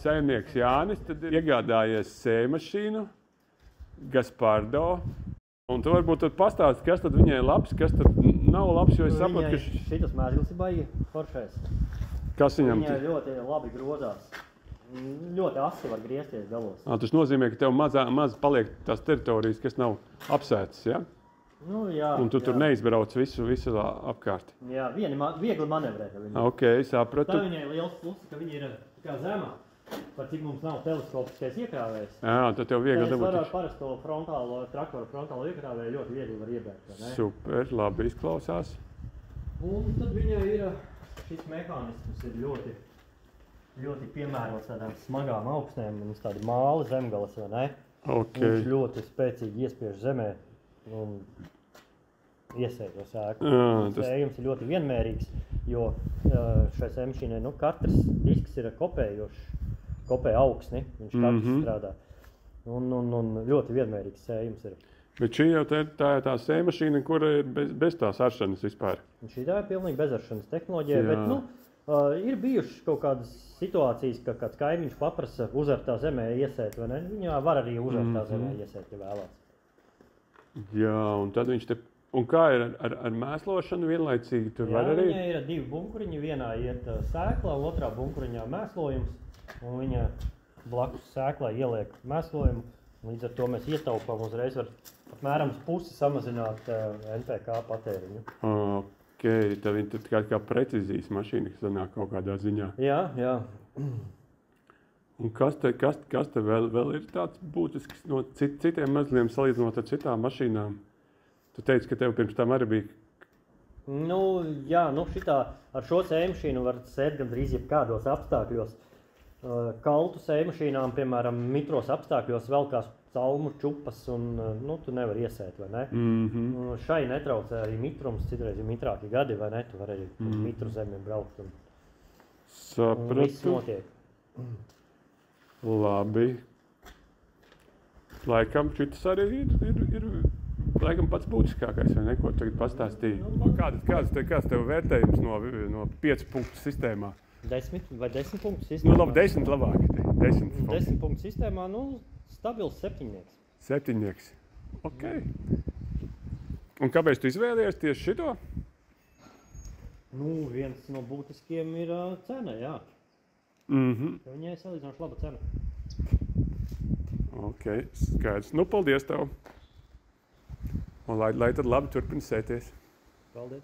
saimnieks Jānis tad ir iegādājies sējmašīnu Gaspardo. Un tu varbūt tad pastāsti, kas tad viņai labs, kas tad nav labs, jo es saprotu, ka šitas mēsgals ir baigi foršais. Kas viņam? Viņai ļoti labi grozās. Ļoti asi var griezties galos. Tas nozīmē, ka tev maz paliek tās teritorijas, kas nav apsētas, ja? Nu, jā. Un tu tur neizbrauc visu apkārt. Jā, viegli manevrēt ar viņu. Ok, sapratu. Tā viņai liels pluss, ka viņa ir kā zemā. Par cik mums nav teleskopiskais iekrāvējs. Jā, tad tev viegli dabūt. Es varu ar parasto traktoru frontālo iekrāvēju ļoti viegli var iebērt, vai ne? Super, labi izklausās. Un tad viņai ir šis mehānisms ir ļoti piemērots tādām smagām augsnēm. Mums tādi māli zemgalas, vai ne? Okay. Viņš ļoti spēcīgi iespiež zemē un iesēj to sēku. Sējums ir ļoti vienmērīgs, jo šai sēmašīnai katrs disks ir kopē augsni, viņš katrs strādā. Un ļoti vienmērīgs sējums ir. Bet šī jau tā ir tā sējmašīna, kura ir bez tās aršanas vispār. Šī tā ir pilnīgi bezaršanas tehnoloģija, bet ir bijušas kaut kādas situācijas, ka kāds kaimiņš paprasa uzartā zemē iesēt, vai ne? Viņā var arī uzartā zemē iesēt, ja vēlās. Jā, un tad viņš te... Un kā ir ar mēslošanu vienlaicīgi? Tur var arī? Viņai ir 2 bunkuriņi, vienā iet sēklā, otrā bunkuriņā mēslojums, un viņa blakus sēklā ieliek mēslojumu. Līdz ar to mēs ietaupām uzreiz var apmēram pusi samazināt NPK patēriņu. Ok, tad viņa kā precizijas mašīna, kas sanāk kaut kādā ziņā. Jā, jā. Un kas te vēl ir tāds būtisks no citiem mezgliem salīdzinot ar citām mašīnām? Tu teici, ka tev pirms tam arī bija... Jā, šitā ar šo sējmašīnu var sēt gandrīz jebkādos apstākļos. Kaltu sējmašīnām, piemēram, mitros apstākļos velkās calmu čupas un tu nevar iesēt, vai ne? Šai netraucē arī mitrums, citreiz ir mitrāki gadi, vai ne? Tu vari arī mitru zemi braukt un viss notiek. Labi. Laikam šitas arī ir laikam pats būtiskākais, vai ne, ko tagad pastāstīji? Kāds tev vērtējums no 5 punktu sistēmā? 10 vai 10 punktu sistēmā? Labi, 10 labāk. 10 punktu sistēmā, stabils 7. 7. Ok. Un kāpēc tu izvēlējies tieši šito? Viens no būtiskiem ir cena, jā. Viņai salīdzinoši laba cena. Ok, skaidrs. Paldies tev. Un lai tad labi turpina sēties. Paldies.